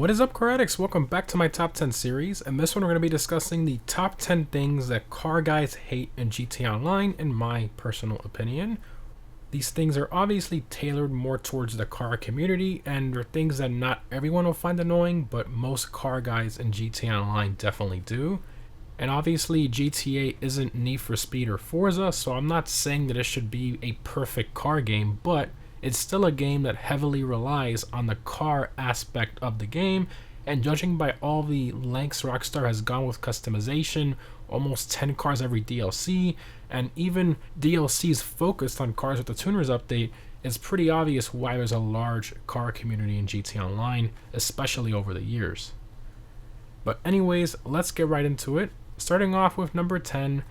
What is up, car addicts? Welcome back to my top 10 series, and this one we're going to be discussing the top 10 things that car guys hate in GTA Online, in my personal opinion. These things are obviously tailored more towards the car community, and they're things that not everyone will find annoying, but most car guys in GTA Online definitely do. And obviously, GTA isn't Need for Speed or Forza, so I'm not saying that it should be a perfect car game, but it's still a game that heavily relies on the car aspect of the game, and judging by all the lengths Rockstar has gone with customization, almost 10 cars every DLC, and even DLCs focused on cars with the Tuners update, it's pretty obvious why there's a large car community in GTA Online, especially over the years. But anyways, let's get right into it. Starting off with number 10,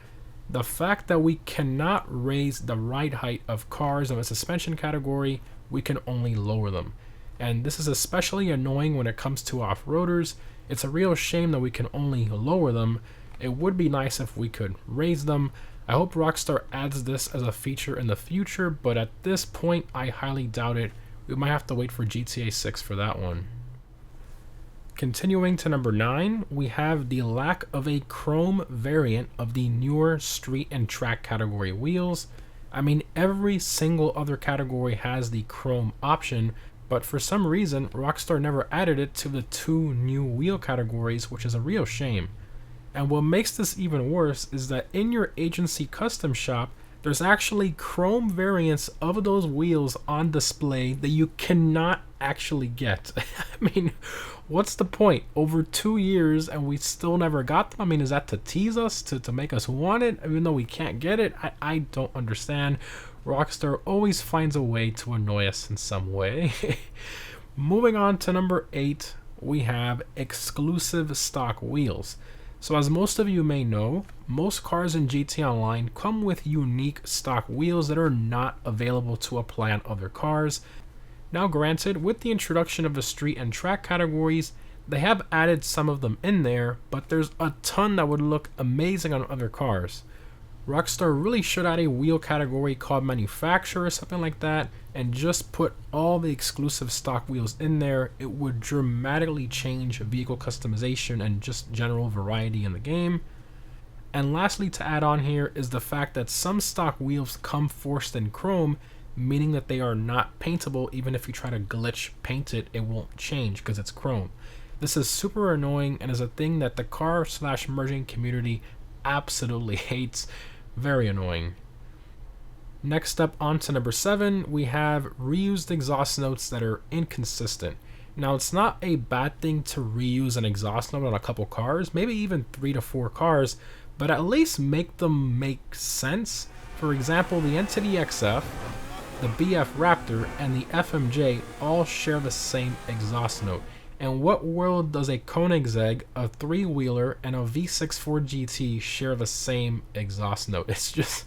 the fact that we cannot raise the ride height of cars in the suspension category, we can only lower them. And this is especially annoying when it comes to off-roaders. It's a real shame that we can only lower them. It would be nice if we could raise them. I hope Rockstar adds this as a feature in the future, but at this point, I highly doubt it. We might have to wait for GTA 6 for that one. Continuing to number 9, we have the lack of a chrome variant of the newer street and track category wheels. I mean, every single other category has the chrome option, but for some reason, Rockstar never added it to the two new wheel categories, which is a real shame. And what makes this even worse is that in your agency custom shop, there's actually chrome variants of those wheels on display that you cannot actually get. I mean, what's the point? Over 2 years and we still never got them? I mean, is that to tease us, to make us want it, even though we can't get it? I don't understand. Rockstar always finds a way to annoy us in some way. Moving on to number 8, we have exclusive stock wheels. So as most of you may know, most cars in GTA Online come with unique stock wheels that are not available to apply on other cars. Now granted, with the introduction of the street and track categories, they have added some of them in there, but there's a ton that would look amazing on other cars. Rockstar really should add a wheel category called manufacturer or something like that, and just put all the exclusive stock wheels in there. It would dramatically change vehicle customization and just general variety in the game. And lastly, to add on here is the fact that some stock wheels come forced in chrome, meaning that they are not paintable. Even if you try to glitch paint it, it won't change because it's chrome. This is super annoying and is a thing that the car/merging community absolutely hates. Very annoying. Next up, on to number 7, we have reused exhaust notes that are inconsistent. Now, it's not a bad thing to reuse an exhaust note on a couple cars, maybe even 3 to 4 cars, but at least make them make sense. For example, the Entity XF, the BF Raptor, and the FMJ all share the same exhaust note. In what world does a Koenigsegg, a 3-wheeler, and a V6 Ford GT share the same exhaust note? It's just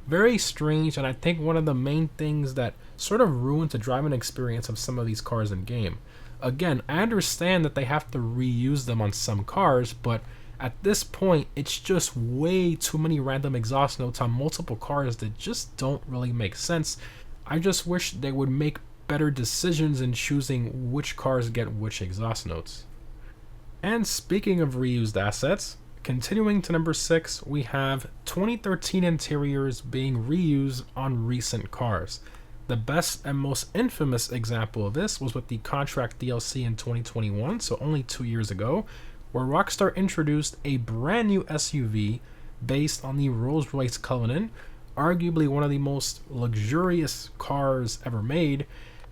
very strange, and I think one of the main things that sort of ruins the driving experience of some of these cars in game. Again, I understand that they have to reuse them on some cars, but at this point, it's just way too many random exhaust notes on multiple cars that just don't really make sense. I just wish they would make better decisions in choosing which cars get which exhaust notes. And speaking of reused assets, continuing to number 6, we have 2013 interiors being reused on recent cars. The best and most infamous example of this was with the Contract DLC in 2021, so only 2 years ago, where Rockstar introduced a brand new SUV based on the Rolls-Royce Cullinan, arguably one of the most luxurious cars ever made,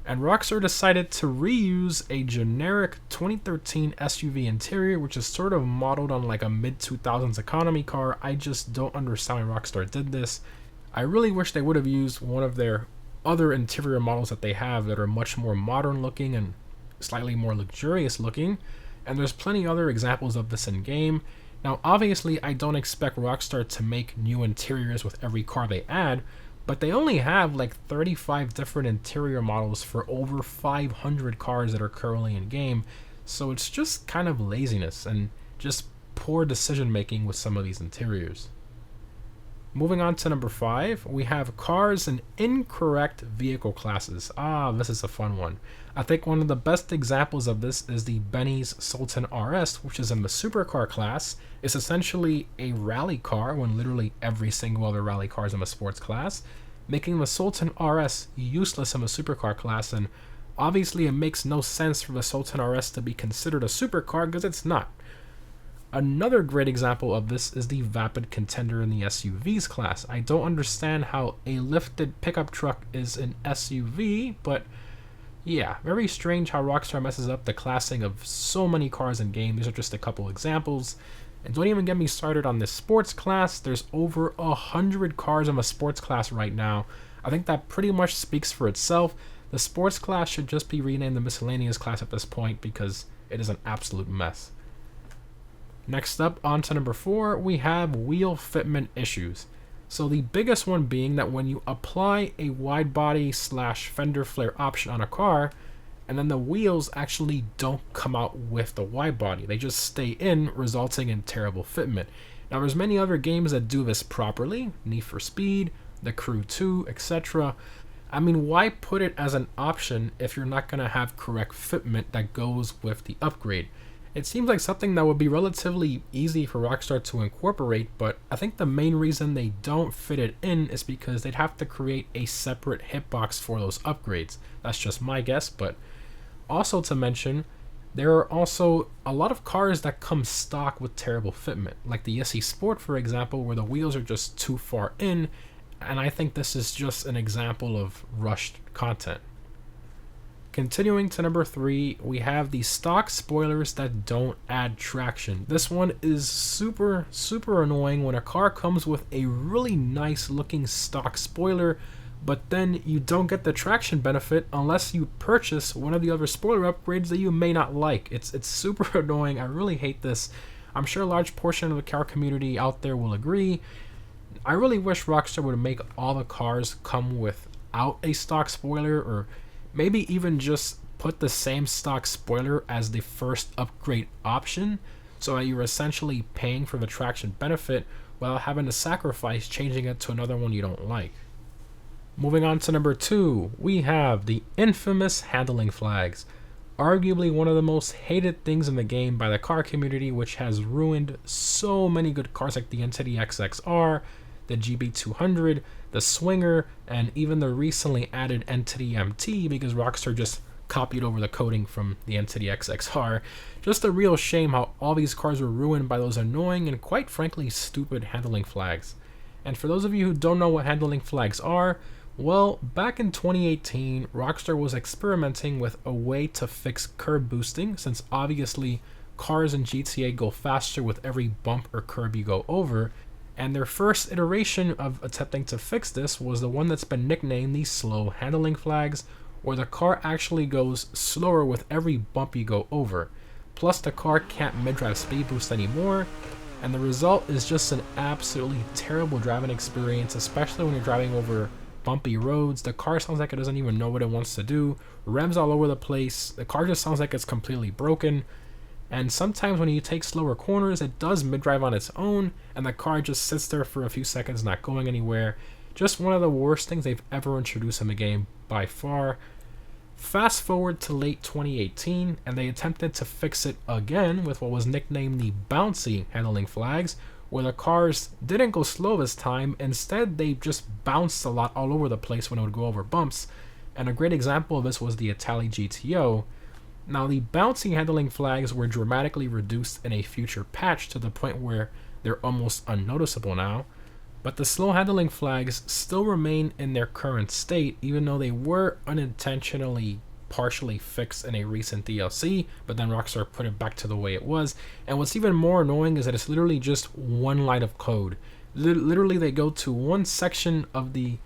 and Rockstar decided to reuse a generic 2013 SUV interior, which is sort of modeled on like a mid-2000s economy car. I just don't understand why Rockstar did this. I really wish they would have used one of their other interior models that they have that are much more modern looking and slightly more luxurious looking, and there's plenty other examples of this in game. Now obviously I don't expect Rockstar to make new interiors with every car they add, but they only have like 35 different interior models for over 500 cars that are currently in game, so it's just kind of laziness and just poor decision making with some of these interiors. Moving on to number 5, we have cars and incorrect vehicle classes. This is a fun one. I think one of the best examples of this is the Benny's Sultan RS, which is in the supercar class. It's essentially a rally car when literally every single other rally car is in the sports class, making the Sultan RS useless in the supercar class. And obviously it makes no sense for the Sultan RS to be considered a supercar because it's not. Another great example of this is the Vapid Contender in the SUVs class. I don't understand how a lifted pickup truck is an SUV, but yeah, very strange how Rockstar messes up the classing of so many cars in game. These are just a couple examples. And don't even get me started on this sports class. There's over 100 cars in a sports class right now. I think that pretty much speaks for itself. The sports class should just be renamed the miscellaneous class at this point because it is an absolute mess. Next up, on to number 4, we have wheel fitment issues. So the biggest one being that when you apply a wide body / fender flare option on a car, and then the wheels actually don't come out with the wide body. They just stay in, resulting in terrible fitment. Now there's many other games that do this properly, Need for Speed, The Crew 2, etc. I mean, why put it as an option if you're not going to have correct fitment that goes with the upgrade? It seems like something that would be relatively easy for Rockstar to incorporate, but I think the main reason they don't fit it in is because they'd have to create a separate hitbox for those upgrades. That's just my guess, but also to mention, there are also a lot of cars that come stock with terrible fitment, like the Yessi Sport, for example, where the wheels are just too far in, and I think this is just an example of rushed content. Continuing to number 3, we have the stock spoilers that don't add traction. This one is super annoying when a car comes with a really nice looking stock spoiler, but then you don't get the traction benefit unless you purchase one of the other spoiler upgrades that you may not like. It's super annoying. I really hate this. I'm sure a large portion of the car community out there will agree. I really wish Rockstar would make all the cars come without a stock spoiler, or maybe even just put the same stock spoiler as the first upgrade option, so that you're essentially paying for the traction benefit without having to sacrifice changing it to another one you don't like. Moving on to number 2, we have the infamous handling flags. Arguably one of the most hated things in the game by the car community, which has ruined so many good cars like the Entity XXR, the GB200, the Swinger, and even the recently added Entity MT, because Rockstar just copied over the coding from the Entity XXR. Just a real shame how all these cars were ruined by those annoying and quite frankly stupid handling flags. And for those of you who don't know what handling flags are, well, back in 2018, Rockstar was experimenting with a way to fix curb boosting, since obviously cars in GTA go faster with every bump or curb you go over, and their first iteration of attempting to fix this was the one that's been nicknamed the slow handling flags, where the car actually goes slower with every bump you go over. Plus the car can't mid-drive speed boost anymore, and the result is just an absolutely terrible driving experience, especially when you're driving over bumpy roads. The car sounds like it doesn't even know what it wants to do, revs all over the place, the car just sounds like it's completely broken. And sometimes when you take slower corners, it does mid-drive on its own, and the car just sits there for a few seconds not going anywhere. Just one of the worst things they've ever introduced in the game, by far. Fast forward to late 2018, and they attempted to fix it again with what was nicknamed the bouncy handling flags, where the cars didn't go slow this time. Instead, they just bounced a lot all over the place when it would go over bumps. And a great example of this was the Itali GTO. Now, the bouncy handling flags were dramatically reduced in a future patch to the point where they're almost unnoticeable now, but the slow handling flags still remain in their current state, even though they were unintentionally partially fixed in a recent DLC, but then Rockstar put it back to the way it was. And what's even more annoying is that it's literally just one line of code. Literally, they go to one section of the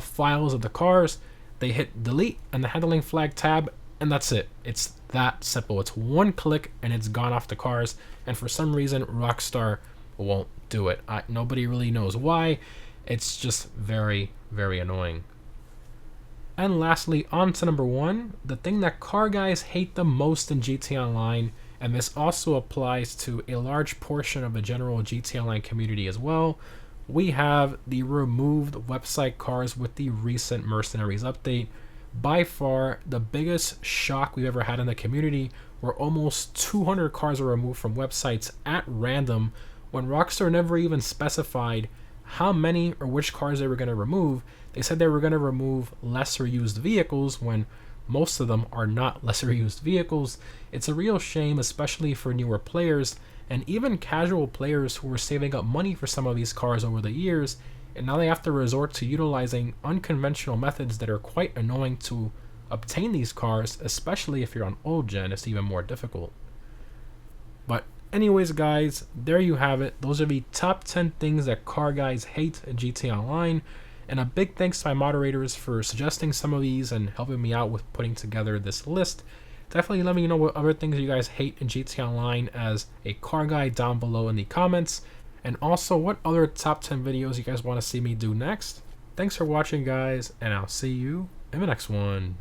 files of the cars, they hit delete and the handling flag tab, and that's it. It's that simple. It's one click and it's gone off the cars, and for some reason Rockstar won't do it. Nobody really knows why. It's just very annoying. And lastly, on to number 1, the thing that car guys hate the most in GTA Online, and this also applies to a large portion of the general GTA Online community as well. we have the removed website cars with the recent Mercenaries update. By far the biggest shock we've ever had in the community, where almost 200 cars were removed from websites at random when Rockstar never even specified how many or which cars they were going to remove. They said they were going to remove lesser used vehicles when most of them are not lesser used vehicles. It's a real shame, especially for newer players and even casual players who were saving up money for some of these cars over the years, and now they have to resort to utilizing unconventional methods that are quite annoying to obtain these cars, especially if you're on old gen. It's even more difficult. But anyways, guys, there you have it. Those are the top 10 things that car guys hate in GTA Online. And a big thanks to my moderators for suggesting some of these and helping me out with putting together this list. Definitely let me know what other things you guys hate in GTA Online as a car guy down below in the comments. And also what other top 10 videos you guys want to see me do next. Thanks for watching, guys, and I'll see you in the next one.